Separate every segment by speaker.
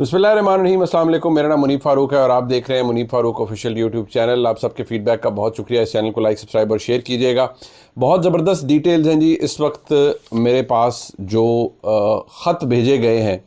Speaker 1: बिस्मिल्लाहिर्रहमानिर्रहीम, अस्सलाम वालेकुम। मेरा नाम मुनीब फ़ारूक है और आप देख रहे हैं Munib Farooq official YouTube channel. आप सबके फीडबैक का बहुत शुक्रिया। इस चैनल को लाइक, सब्सक्राइब और शेयर कीजिएगा। बहुत ज़बरदस्त डिटेल्स हैं जी। इस वक्त मेरे पास जो ख़त भेजे गए हैं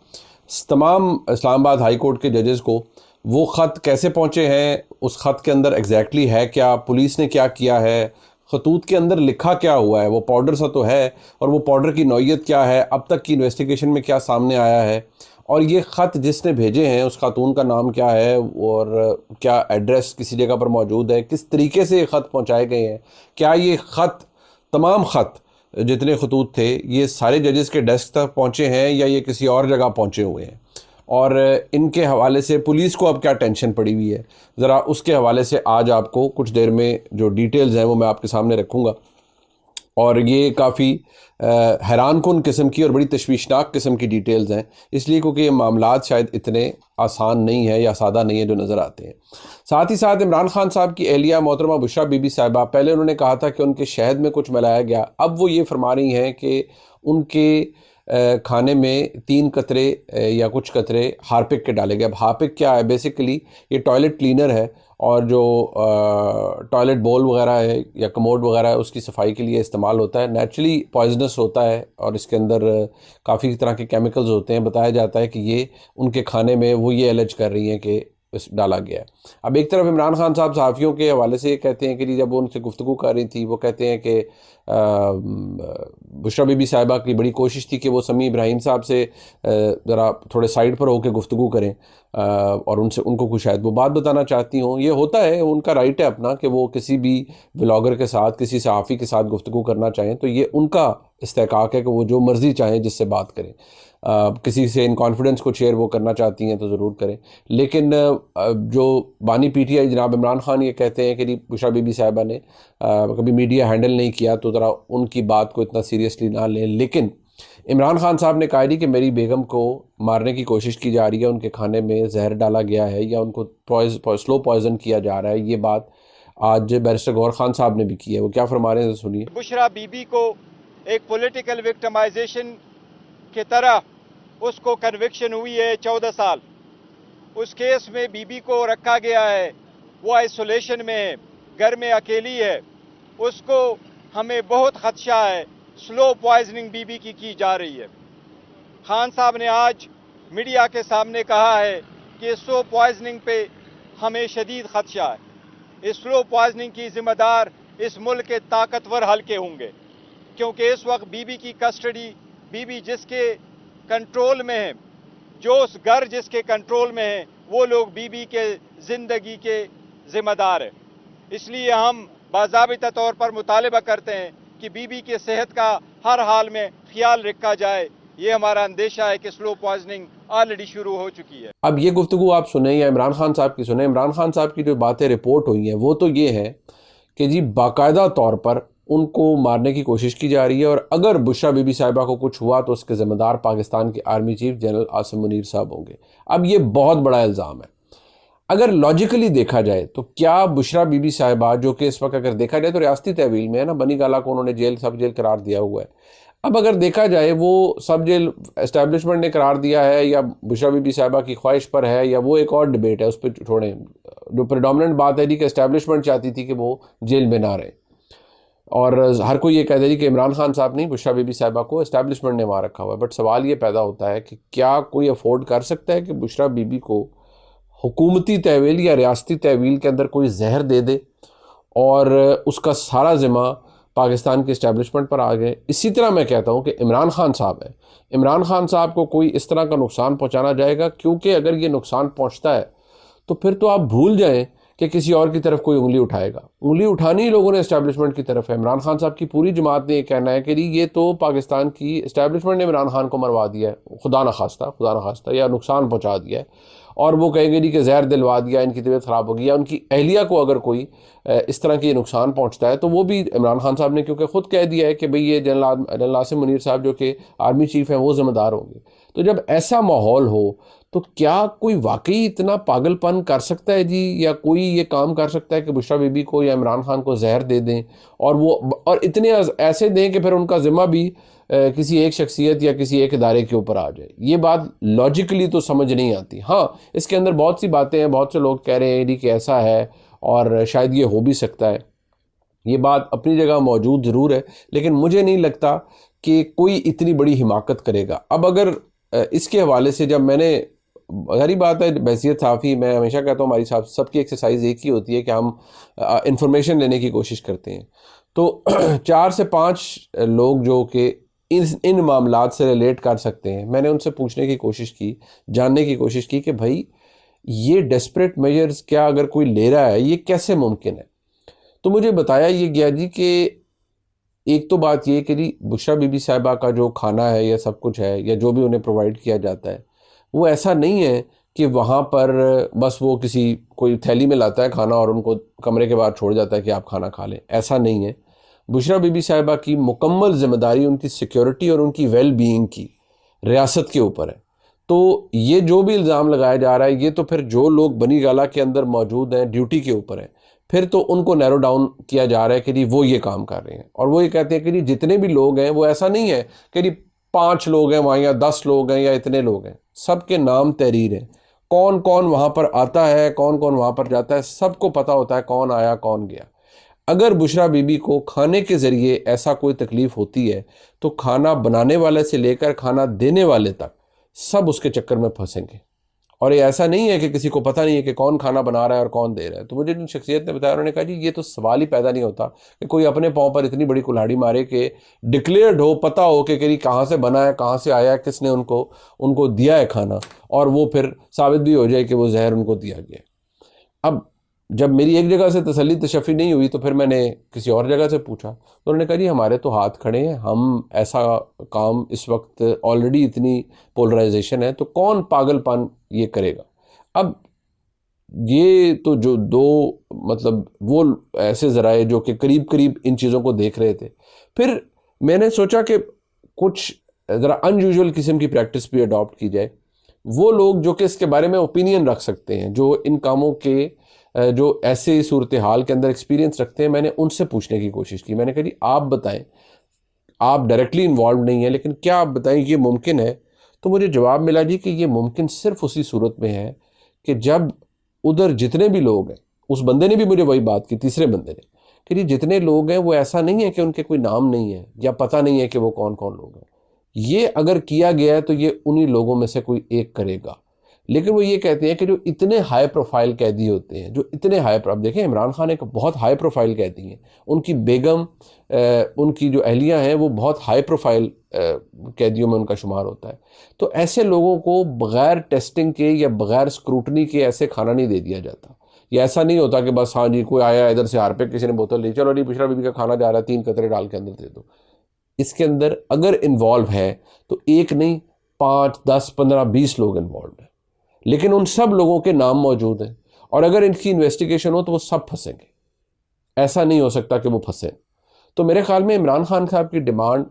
Speaker 1: तमाम इस्लामाबाद हाई कोर्ट के जजेस को, वो ख़त कैसे पहुँचे हैं, उस ख़त के अंदर एग्जैक्टली है क्या, पुलिस ने क्या किया है, खतूत के अंदर लिखा क्या हुआ है, वो पाउडर सा तो है, और वो पाउडर की नौइयत क्या है, अब तक की इन्वेस्टिगेशन में क्या सामने आया है, और ये ख़त जिसने भेजे हैं उस खातून का नाम क्या है, और क्या एड्रेस किसी जगह पर मौजूद है, किस तरीके से ये ख़त पहुंचाए गए हैं, क्या ये ख़त तमाम ख़त जितने खतूत थे ये सारे जजेस के डेस्क तक पहुंचे हैं या ये किसी और जगह पहुंचे हुए हैं, और इनके हवाले से पुलिस को अब क्या टेंशन पड़ी हुई है, ज़रा उसके हवाले से आज आपको कुछ देर में जो डिटेल्स हैं वो मैं आपके सामने रखूँगा। और ये काफ़ी हैरानकुन किस्म की और बड़ी तशवीशनाक किस्म की डिटेल्स हैं, इसलिए क्योंकि ये मामलात शायद इतने आसान नहीं है या सादा नहीं है जो नज़र आते हैं। साथ ही साथ इमरान खान साहब की अहलिया मोहतरमा बुशरा बीबी साहिबा, पहले उन्होंने कहा था कि उनके शहद में कुछ मिलाया गया, अब वो ये फरमा रही हैं कि उनके खाने में 3 कतरे या कुछ कतरे हार्पिक के डाले गए। अब हार्पिक क्या है? बेसिकली ये टॉयलेट क्लीनर है, और जो टॉयलेट बोल वगैरह है या कमोड वगैरह है उसकी सफाई के लिए इस्तेमाल होता है। नेचुरली पॉइजनस होता है और इसके अंदर काफ़ी तरह के केमिकल्स होते हैं। बताया जाता है कि ये उनके खाने में वो ये एलर्ज कर रही हैं कि इस डाला गया है। अब एक तरफ इमरान खान साहब सहाफ़ियों के हवाले से ये कहते हैं कि जी जब वो उनसे गुफ्तगू कर रही थी वो कहते हैं कि बुशरा बीबी साहिबा की बड़ी कोशिश थी कि वो समी इब्राहिम साहब से ज़रा थोड़े साइड पर होकर गुफ्तगू करें, और उनसे उनको कुछ शायद वो बात बताना चाहती हों। ये होता है, उनका राइट है अपना कि वो किसी भी व्लॉगर के साथ, किसी सहाफ़ी के साथ गुफ्तगू करना चाहें, तो ये उनका इस्तेहकाक है कि वो जो मर्ज़ी चाहें जिससे बात करें। किसी से इन कॉन्फिडेंस को शेयर वो करना चाहती हैं तो ज़रूर करें। लेकिन जो बानी पीटीआई जनाब इमरान खान ये कहते हैं कि जी बुशरा बीबी साहिबा ने कभी मीडिया हैंडल नहीं किया, तो ज़रा उनकी बात को इतना सीरियसली ना लें। लेकिन इमरान खान साहब ने कहा कि मेरी बेगम को मारने की कोशिश की जा रही है, उनके खाने में जहर डाला गया है या उनको स्लो पॉइजन किया जा रहा है। ये बात आज बैरिस्टर गौहर खान साहब ने भी की है। वो क्या फरमा रहे हैं सुनिए।
Speaker 2: बुशरा बीबी को एक पॉलिटिकल विक्टिमाइजेशन की तरह उसको कन्विक्शन हुई है 14 साल। उस केस में बीबी को रखा गया है, वो आइसोलेशन में है, घर में अकेली है। उसको हमें बहुत खदशा है, स्लो पॉइजनिंग बीबी की जा रही है। खान साहब ने आज मीडिया के सामने कहा है कि स्लो पॉइजनिंग पे हमें शदीद खदशा है। इस स्लो पॉइजनिंग की जिम्मेदार इस मुल्क के ताकतवर हल्के होंगे, क्योंकि इस वक्त बीबी की कस्टडी, बीबी जिसके कंट्रोल में है, जो उस घर जिसके कंट्रोल में है, वो लोग बीबी के जिंदगी के जिम्मेदार है। इसलिए हम बाज़ाबिता तौर पर मुतालिबा करते हैं कि बीबी के सेहत का हर हाल में ख्याल रखा जाए। ये हमारा अंदेशा है कि स्लो पॉइजनिंग ऑलरेडी शुरू हो चुकी है।
Speaker 1: अब ये गुफ्तगू आप सुने या इमरान खान साहब की सुने, इमरान खान साहब की जो बातें रिपोर्ट हुई हैं वो तो ये है कि जी बाकायदा तौर पर उनको मारने की कोशिश की जा रही है, और अगर बुशरा बीबी साहिबा को कुछ हुआ तो उसके ज़िम्मेदार पाकिस्तान के army chief general Asim Munir साहब होंगे। अब ये बहुत बड़ा इल्ज़ाम है। अगर लॉजिकली देखा जाए तो क्या बुशरा बीबी साहिबा, जो कि इस वक्त अगर देखा जाए तो रियासती तहवील में है ना, बनी गाला को उन्होंने जेल, सब जेल करार दिया हुआ है। अब अगर देखा जाए वो सब जेल एस्टैब्लिशमेंट ने करार दिया है या बुशरा बीबी साहिबा की ख्वाहिश पर है, या वो एक और डिबेट है, उस पर छोड़ें। जो प्रेडोमिनेंट बात है जी कि एस्टैब्लिशमेंट चाहती थी कि वो जेल में ना रहे, और हर कोई ये कहता है कि इमरान खान साहब नहीं, बुशरा बीबी साहिबा को एस्टैब्लिशमेंट ने मार रखा हुआ है। बट सवाल ये पैदा होता है कि क्या कोई अफोर्ड कर सकता है कि बुशरा बीबी को हुकूमती तहवील या रियासती तहवील के अंदर कोई जहर दे दे और उसका सारा ज़िम्मा पाकिस्तान के इस्टेब्लिशमेंट पर आ गए। इसी तरह मैं कहता हूँ कि इमरान खान साहब है, इमरान खान साहब को कोई इस तरह का नुकसान पहुँचाना जाएगा, क्योंकि अगर ये नुकसान पहुँचता है तो फिर तो आप भूल जाएं कि किसी और की तरफ कोई उंगली उठाएगा। उंगली उठानी ही लोगों ने इस्टेब्लिशमेंट की तरफ है। इमरान खान साहब की पूरी जमात ने यह कहना है कि जी ये तो पाकिस्तान की इस्टेब्लिशमेंट ने इमरान खान को मरवा दिया है, खुदा न खास्ता या नुकसान पहुँचा दिया है, और वो कहेंगे जी कि जहर दिलवा दिया, इनकी तबीयत ख़राब हो गई, या उनकी अहलिया को अगर कोई इस तरह की नुकसान पहुंचता है तो वो भी इमरान खान साहब ने क्योंकि ख़ुद कह दिया है कि भाई ये जनरल आसिम मुनीर साहब जो कि आर्मी चीफ़ हैं वो ज़िम्मेदार होंगे। तो जब ऐसा माहौल हो तो क्या कोई वाकई इतना पागलपन कर सकता है जी, या कोई ये काम कर सकता है कि बुशरा बीबी को या इमरान खान को जहर दे दें और वो और इतने ऐसे दें कि फिर उनका ज़िम्मा भी किसी एक शख्सियत या किसी एक इदारे के ऊपर आ जाए। ये बात लॉजिकली तो समझ नहीं आती। हाँ, इसके अंदर बहुत सी बातें हैं, बहुत से लोग कह रहे हैं जी कि ऐसा है और शायद ये हो भी सकता है। ये बात अपनी जगह मौजूद ज़रूर है, लेकिन मुझे नहीं लगता कि कोई इतनी बड़ी हिमाकत करेगा। अब अगर इसके हवाले से जब मैंने, सारी बात है बहसियत साफ़ी, मैं हमेशा कहता हूँ हमारी सबकी एक्सरसाइज एक ही होती है कि हम इंफॉर्मेशन लेने की कोशिश करते हैं। तो 4 से 5 लोग जो कि इन मामलात से रिलेट कर सकते हैं, मैंने उनसे पूछने की कोशिश की, जानने की कोशिश की कि भाई ये डेस्परेट मेजर्स क्या अगर कोई ले रहा है, ये कैसे मुमकिन है। तो मुझे बताया ये गया जी कि एक तो बात ये कि जी बुशरा बीबी साहिबा का जो खाना है या सब कुछ है या जो भी उन्हें प्रोवाइड किया जाता है, वो ऐसा नहीं है कि वहाँ पर बस वो कोई थैली में लाता है खाना और उनको कमरे के बाहर छोड़ जाता है कि आप खाना खा लें। ऐसा नहीं है। बुशरा बीबी साहिबा की मुकम्मल ज़िम्मेदारी उनकी सिक्योरिटी और उनकी वेल बीइंग की रियासत के ऊपर है। तो ये जो भी इल्ज़ाम लगाया जा रहा है, ये तो फिर जो लोग बनी गाला के अंदर मौजूद हैं ड्यूटी के ऊपर है, फिर तो उनको नैरो डाउन किया जा रहा है कि जी वो ये काम कर रहे हैं। और वो ये कहते हैं कि जी जितने भी लोग हैं, वो ऐसा नहीं है कि जी 5 लोग हैं वहाँ या 10 लोग हैं या इतने लोग हैं, सबके नाम तहरीर है। कौन कौन वहाँ पर आता है, कौन कौन वहाँ पर जाता है, सबको पता होता है कौन आया कौन गया। अगर बुशरा बीबी को खाने के ज़रिए ऐसा कोई तकलीफ़ होती है, तो खाना बनाने वाले से लेकर खाना देने वाले तक सब उसके चक्कर में फंसेंगे। और ये ऐसा नहीं है कि किसी को पता नहीं है कि कौन खाना बना रहा है और कौन दे रहा है। तो मुझे जिन शख्सियत ने बताया, उन्होंने कहा जी ये तो सवाल ही पैदा नहीं होता कि कोई अपने पाँव पर इतनी बड़ी कुल्हाड़ी मारे कि डिक्लेयर्ड हो, पता हो कि कहाँ से बना है, कहाँ से आया है, किसने उनको दिया है खाना, और वो फिर साबित भी हो जाए कि वो जहर उनको दिया गया। अब जब मेरी एक जगह से तसल्ली तशफ़ी नहीं हुई, तो फिर मैंने किसी और जगह से पूछा, तो उन्होंने कहा जी हमारे तो हाथ खड़े हैं, हम ऐसा काम इस वक्त ऑलरेडी इतनी पोलराइजेशन है, तो कौन पागलपन ये करेगा। अब ये तो जो दो मतलब वो ऐसे ज़राए जो कि करीब करीब इन चीज़ों को देख रहे थे, फिर मैंने सोचा कि कुछ ज़रा अनयूजुअल किस्म की प्रैक्टिस भी अडॉप्ट की जाए। वो लोग जो कि इसके बारे में ओपिनियन रख सकते हैं, जो इन कामों के जो ऐसे सूरत हाल के अंदर एक्सपीरियंस रखते हैं, मैंने उनसे पूछने की कोशिश की। मैंने कहा जी आप बताएं, आप डायरेक्टली इन्वॉल्व नहीं हैं, लेकिन क्या आप बताएं ये मुमकिन है। तो मुझे जवाब मिला जी कि ये मुमकिन सिर्फ उसी सूरत में है कि जब उधर जितने भी लोग हैं, उस बंदे ने भी मुझे वही बात की, तीसरे बंदे ने, कि जी जितने लोग हैं वो ऐसा नहीं है कि उनके कोई नाम नहीं है या पता नहीं है कि वो कौन कौन लोग हैं। ये अगर किया गया है तो ये उन्हीं लोगों में से कोई एक करेगा। लेकिन वो ये कहते हैं कि जो इतने हाई प्रोफाइल कैदी होते हैं, जो इतने हाई, अब देखें इमरान खान एक बहुत हाई प्रोफाइल कैदी हैं, उनकी बेगम, उनकी जो अहलियाँ हैं वो बहुत हाई प्रोफाइल कैदियों में उनका शुमार होता है। तो ऐसे लोगों को बग़ैर टेस्टिंग के या बग़ैर स्क्रूटनी के ऐसे खाना नहीं दे दिया जाता। या ऐसा नहीं होता कि बस हाँ जी कोई आया इधर से हार पे किसी ने बोतल ली, चलो जी बुशरा बीबी का खाना जा रहा है, 3 कतरे डाल के अंदर दे दो। इसके अंदर अगर इन्वॉल्व है तो एक नहीं 5, 10, 15, 20 लोग इन्वॉल्व हैं, लेकिन उन सब लोगों के नाम मौजूद हैं, और अगर इनकी इन्वेस्टिगेशन हो तो वो सब फंसेंगे। ऐसा नहीं हो सकता कि वो फंसे। तो मेरे ख्याल में इमरान खान साहब की डिमांड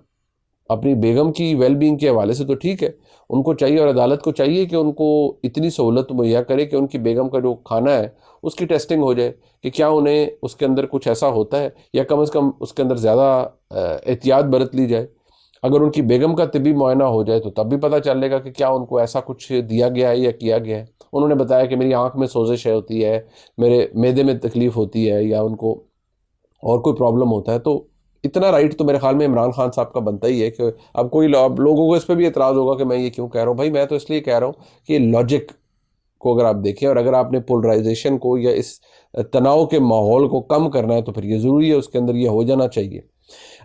Speaker 1: अपनी बेगम की वेलबींग के हवाले से तो ठीक है, उनको चाहिए और अदालत को चाहिए कि उनको इतनी सहूलत मुहैया करे कि उनकी बेगम का जो खाना है उसकी टेस्टिंग हो जाए कि क्या उन्हें उसके अंदर कुछ ऐसा होता है, या कम से कम उसके अंदर ज़्यादा एहतियात बरत ली जाए। अगर उनकी बेगम का तिबी मुआयना हो जाए तो तब भी पता चलेगा कि क्या उनको ऐसा कुछ दिया गया है या किया गया है। उन्होंने बताया कि मेरी आँख में सोजिश होती है, मेरे मैदे में तकलीफ़ होती है, या उनको और कोई प्रॉब्लम होता है। तो इतना राइट तो मेरे ख्याल में इमरान खान साहब का बनता ही है कि अब कोई लोगों को इस पर भी एतराज़ होगा कि मैं ये क्यों कह रहा हूँ। भाई मैं तो इसलिए कह रहा हूँ कि लॉजिक को अगर आप देखें, और अगर आपने पोलराइजेशन को या इस तनाव के माहौल को कम करना है तो फिर ये ज़रूरी है उसके अंदर ये हो जाना चाहिए।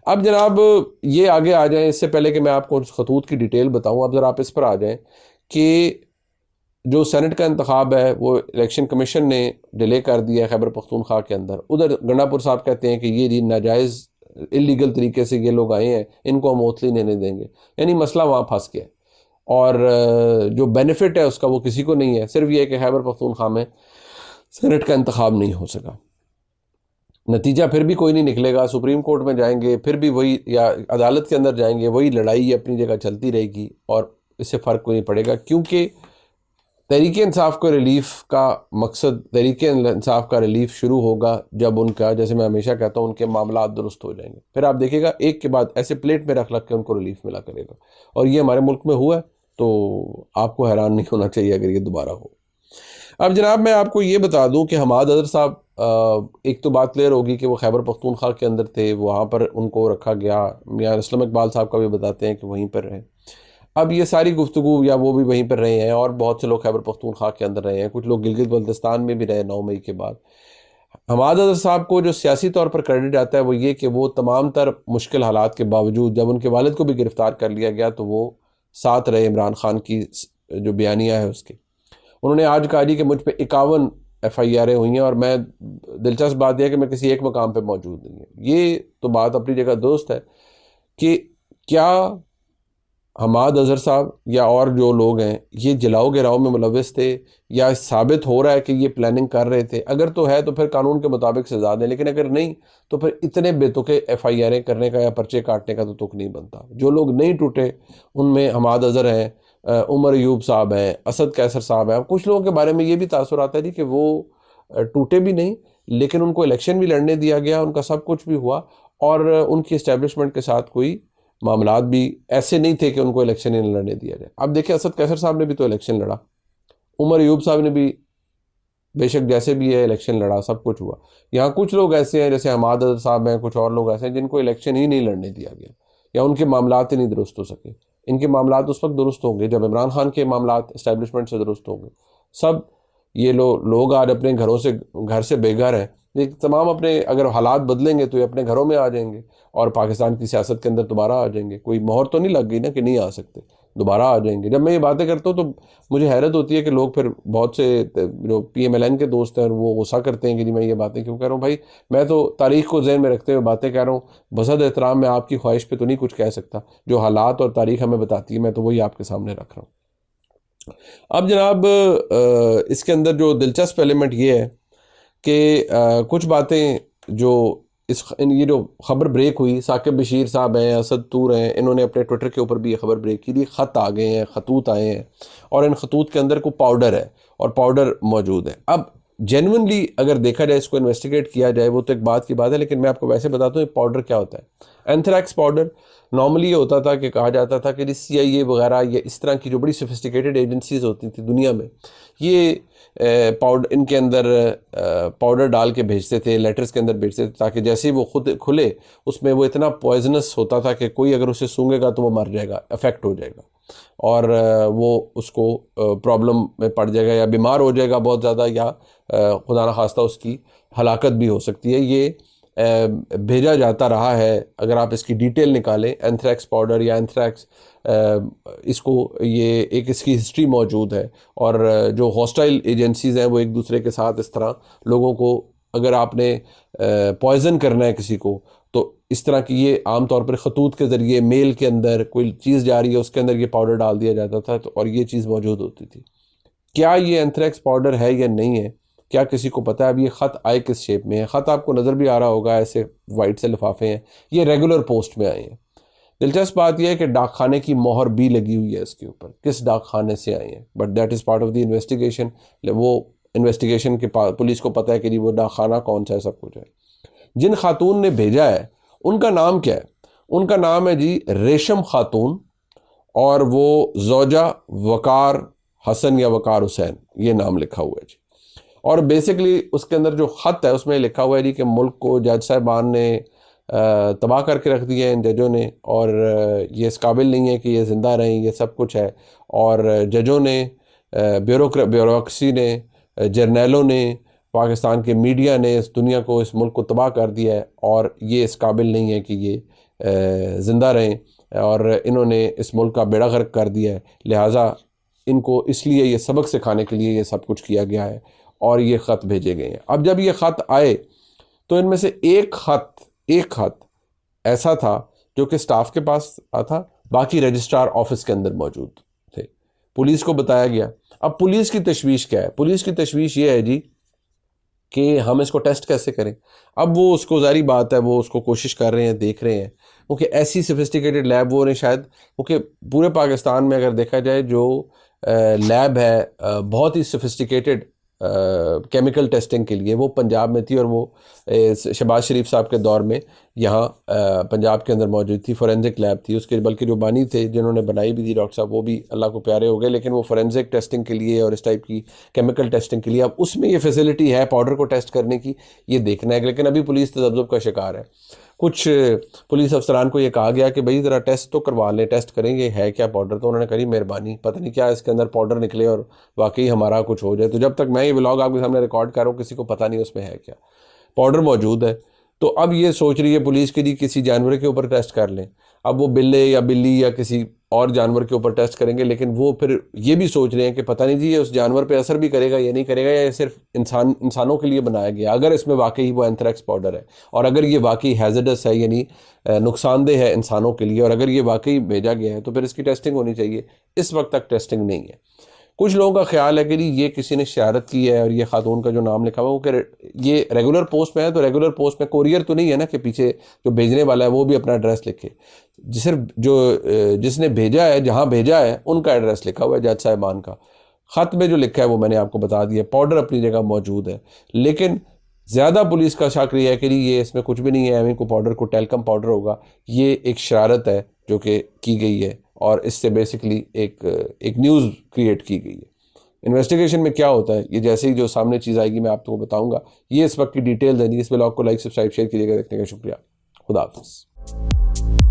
Speaker 1: अब जनाब ये आगे आ जाएं, इससे पहले कि मैं आपको उस खतूत की डिटेल बताऊं, अब ज़रा आप इस पर आ जाएं कि जो सेनेट का इंतखाब है वो इलेक्शन कमीशन ने डिले कर दिया है खैबर पख्तूनख्वा के अंदर। उधर गंडापुर साहब कहते हैं कि ये जी नाजायज़ इलीगल तरीके से ये लोग आए हैं, इनको हम ओथली नहीं देंगे। यानी मसला वहाँ फंस गया, और जो बेनिफिट है उसका वो किसी को नहीं है। सिर्फ ये है कि खैबर पख्तूनख्वा में सेनेट का इंतखाब नहीं हो सका। नतीजा फिर भी कोई नहीं निकलेगा, सुप्रीम कोर्ट में जाएंगे फिर भी वही, या अदालत के अंदर जाएंगे वही लड़ाई अपनी जगह चलती रहेगी, और इससे फ़र्क कोई नहीं पड़ेगा, क्योंकि तहरीक इंसाफ को रिलीफ का मकसद, तहरीक इंसाफ का रिलीफ शुरू होगा जब उनका, जैसे मैं हमेशा कहता हूँ, उनके मामला दुरुस्त हो जाएंगे। फिर आप देखिएगा एक के बाद ऐसे प्लेट में रख रख के उनको रिलीफ मिला करेगा। और ये हमारे मुल्क में हुआ है, तो आपको हैरान नहीं होना चाहिए अगर ये दोबारा हो। अब जनाब मैं आपको ये बता दूं कि हमाद अजहर साहब, एक तो बात क्लियर होगी कि वो खैबर पख्तूनख्वा के अंदर थे, वहाँ पर उनको रखा गया। मियां असलम इकबाल साहब का भी बताते हैं कि वहीं पर रहे। अब ये सारी गुफ्तगू, या वो भी वहीं पर रहे हैं और बहुत से लोग खैबर पख्तूनख्वा के अंदर रहे हैं, कुछ लोग गिलगित बल्तिस्तान में भी रहे 9 मई के बाद। हमाद अजहर साहब को जो सियासी तौर पर क्रेडिट आता है वो ये कि वो तमाम तर मुश्किल हालात के बावजूद, जब उनके वालिद को भी गिरफ़्तार कर लिया गया तो वो साथ रहे इमरान खान की जो बयानिया है उसके। उन्होंने आज कहा जी कि मुझ पर 51 FIR हुई हैं और मैं, दिलचस्प बात यह है कि मैं किसी एक मकाम पर मौजूद नहीं है। ये तो बात अपनी जगह दुरुस्त है कि क्या हमाद अजहर साहब या और जो लोग हैं ये जलाओ गिराओ में मुलविस थे, या साबित हो रहा है कि ये प्लानिंग कर रहे थे? अगर तो है तो फिर कानून के मुताबिक सजा दें, लेकिन अगर नहीं तो फिर इतने बेतुके FIR करने का या पर्चे काटने का तो तुक नहीं बनता। जो लोग नहीं टूटे उनमें हमाद अजहर हैं, उमर अयूब साहब हैं, असद कैसर साहब हैं। कुछ लोगों के बारे में ये भी तासुर आता है जी कि वो टूटे भी नहीं, लेकिन उनको इलेक्शन भी लड़ने दिया गया, उनका सब कुछ भी हुआ और उनकी इस्टेब्लिशमेंट के साथ कोई मामलात भी ऐसे नहीं थे कि उनको इलेक्शन ही नहीं लड़ने दिया जाए। अब देखिए असद कैसर साहब ने भी तो इलेक्शन लड़ा, उमर अयूब साहब ने भी बेशक जैसे भी है इलेक्शन लड़ा, सब कुछ हुआ। यहाँ कुछ लोग ऐसे हैं जैसे हमाद अजहर साहब हैं, कुछ और लोग ऐसे हैं जिनको इलेक्शन ही नहीं लड़ने दिया गया या उनके मामलात ही नहीं दुरुस्त हो सके। इनके मामलात उस वक्त दुरुस्त होंगे जब इमरान खान के मामलात इस्टेब्लिशमेंट से दुरुस्त होंगे। सब ये लोग आज अपने घर से बेघर हैं, ये तमाम अपने, अगर हालात बदलेंगे तो ये अपने घरों में आ जाएंगे और पाकिस्तान की सियासत के अंदर दोबारा आ जाएंगे। कोई मोहर तो नहीं लग गई ना कि नहीं आ सकते, दोबारा आ जाएंगे। जब मैं ये बातें करता हूँ तो मुझे हैरत होती है कि लोग, फिर बहुत से जो PMLN के दोस्त हैं वो गुस्सा करते हैं कि जी मैं ये बातें क्यों कह रहा हूँ। भाई मैं तो तारीख को ज़हन में रखते हुए बातें कह रहा हूँ, बसद एहतराम मैं आपकी ख्वाहिश पे तो नहीं कुछ कह सकता। जो हालात और तारीख हमें बताती है मैं तो वही आपके सामने रख रहा हूँ। अब जनाब इसके अंदर जो दिलचस्प एलिमेंट ये है कि कुछ बातें जो ये जो खबर ब्रेक हुई, साकिब बशीर साहब हैं, असद तूर हैं, इन्होंने अपने ट्विटर के ऊपर भी ये खबर ब्रेक की थी। ख़त आ गए हैं, खतूत आए हैं और इन खतूत के अंदर कोई पाउडर है और पाउडर मौजूद है। अब जेन्युइनली अगर देखा जाए, इसको इन्वेस्टिगेट किया जाए, वो तो एक बात की बात है, लेकिन मैं आपको वैसे बताता हूँ पाउडर क्या होता है। एंथ्रैक्स पाउडर नॉर्मली ये होता था कि कहा जाता था कि CIA वगैरह या इस तरह की जो बड़ी सोफिस्टिकेटेड एजेंसीज होती थी दुनिया में, ये पाउडर, इनके अंदर पाउडर डाल के भेजते थे, लेटर्स के अंदर भेजते थे, ताकि जैसे ही वो खुद खुले उसमें वो इतना पॉइजनस होता था कि कोई अगर उसे सूंघेगा तो वो मर जाएगा, अफेक्ट हो जाएगा और वो उसको प्रॉब्लम में पड़ जाएगा या बीमार हो जाएगा बहुत ज़्यादा, या खुदा न खास्ता उसकी हलाकत भी हो सकती है। ये भेजा जाता रहा है। अगर आप इसकी डिटेल निकालें, एंथ्रैक्स पाउडर या एंथ्रैक्स, इसको ये एक इसकी हिस्ट्री मौजूद है और जो हॉस्टाइल एजेंसीज़ हैं वो एक दूसरे के साथ इस तरह लोगों को, अगर आपने पॉइज़न करना है किसी को तो इस तरह की, ये आम तौर पर खतूत के ज़रिए मेल के अंदर कोई चीज़ जा रही है उसके अंदर ये पाउडर डाल दिया जाता था, तो और ये चीज़ मौजूद होती थी। क्या ये एंथ्रैक्स पाउडर है या नहीं है, क्या किसी को पता है? अब ये ख़त आए किस शेप में है? ख़त आपको नज़र भी आ रहा होगा, ऐसे वाइट से लिफाफे हैं, ये रेगुलर पोस्ट में आए हैं। दिलचस्प बात यह है कि डाकखाने की मोहर भी लगी हुई है इसके ऊपर, किस डाकखाने से आए हैं, but that is part of the investigation. वो इन्वेस्टिगेशन के पुलिस को पता है कि जी वो डाकखाना कौन सा है, सब कुछ है। जिन खातून ने भेजा है उनका नाम क्या है? उनका नाम है जी रेशम खातून और वो ज़ौजा वकार हसन या वकार हुसैन, ये नाम लिखा हुआ है जी। और बेसिकली उसके अंदर जो ख़त है उसमें लिखा हुआ है जी कि मुल्क को जज साहिबान ने तबाह करके रख दिया है इन जजों ने, और ये इस काबिल नहीं है कि ये ज़िंदा रहें, ये सब कुछ है। और जजों ने, ब्यूरोक्रेसी ने, जर्नैलों ने, पाकिस्तान के मीडिया ने इस दुनिया को, इस मुल्क को तबाह कर दिया है और ये इस काबिल नहीं है कि ये ज़िंदा रहें, और इन्होंने इस मुल्क का बेड़ा गर्क कर दिया है। लिहाजा इनको इसलिए ये सबक सिखाने के लिए ये सब कुछ किया गया है और ये ख़त भेजे गए हैं। अब जब ये ख़त आए तो इनमें से एक ख़त ऐसा था जो कि स्टाफ के पास था, बाकी रजिस्ट्रार ऑफिस के अंदर मौजूद थे। पुलिस को बताया गया। अब पुलिस की तशवीश क्या है? पुलिस की तशवीश ये है जी कि हम इसको टेस्ट कैसे करें। अब वो उसको जारी बात है, वो उसको कोशिश कर रहे हैं, देख रहे हैं, क्योंकि ऐसी सोफिस्टिकेटेड लैब वो ने शायद, क्योंकि पूरे पाकिस्तान में अगर देखा जाए जो लैब है बहुत ही सोफिस्टिकेटेड केमिकल टेस्टिंग के लिए, वो पंजाब में थी, और वो शहबाज शरीफ साहब के दौर में यहाँ पंजाब के अंदर मौजूद थी। फोरेंसिक लैब थी उसके, बल्कि जो बानी थे जिन्होंने बनाई भी थी डॉक्टर साहब, वो भी अल्लाह को प्यारे हो गए, लेकिन वो फोरेंसिक टेस्टिंग के लिए और इस टाइप की केमिकल टेस्टिंग के लिए, अब उसमें ये फैसिलिटी है पाउडर को टेस्ट करने की, ये देखना है। लेकिन अभी पुलिस तजब्जुब का शिकार है। कुछ पुलिस अफसरान को ये कहा गया कि भाई ज़रा टेस्ट तो करवा लें, टेस्ट करेंगे है क्या पाउडर, तो उन्होंने करी मेहरबानी, पता नहीं क्या इसके अंदर पाउडर निकले और वाकई हमारा कुछ हो जाए। तो जब तक मैं ये व्लॉग आपके सामने रिकॉर्ड कर रहा हूँ, किसी को पता नहीं उसमें है क्या, पाउडर मौजूद है। तो अब ये सोच रही है पुलिस के लिए किसी जानवर के ऊपर टेस्ट कर लें। अब वो बिल्ले या बिल्ली या किसी और जानवर के ऊपर टेस्ट करेंगे, लेकिन वो फिर ये भी सोच रहे हैं कि पता नहीं जी ये उस जानवर पे असर भी करेगा या नहीं करेगा, या ये सिर्फ इंसानों के लिए बनाया गया। अगर इसमें वाकई वो एंथ्रेक्स पाउडर है, और अगर ये वाकई हैजर्डस है, यानी नुकसानदेह है इंसानों के लिए, और अगर ये वाकई भेजा गया है, तो फिर इसकी टेस्टिंग होनी चाहिए। इस वक्त तक टेस्टिंग नहीं है। कुछ लोगों का ख्याल है कि ये किसी ने शरारत की है, और ये खातून का जो नाम लिखा हुआ है वो कि ये रेगुलर पोस्ट में है, तो रेगुलर पोस्ट में कोरियर तो नहीं है ना कि पीछे जो भेजने वाला है वो भी अपना एड्रेस लिखे। सिर्फ जो जिसने भेजा है, जहाँ भेजा है, उनका एड्रेस लिखा हुआ है जज साहिबान का। ख़त में जो लिखा है वो मैंने आपको बता दिया। पाउडर अपनी जगह मौजूद है, लेकिन ज़्यादा पुलिस का शक है कि ये इसमें कुछ भी नहीं है, एमी को पाउडर को टेलकम पाउडर होगा। ये एक शरारत है जो कि की गई है, और इससे बेसिकली एक न्यूज़ क्रिएट की गई है। इन्वेस्टिगेशन में क्या होता है, ये जैसे ही जो सामने चीज़ आएगी मैं आपको बताऊंगा। ये इस वक्त की डिटेल्स है जी। इस व्लॉग को लाइक, सब्सक्राइब, शेयर कीजिएगा। देखने का शुक्रिया। खुदा हाफिज़।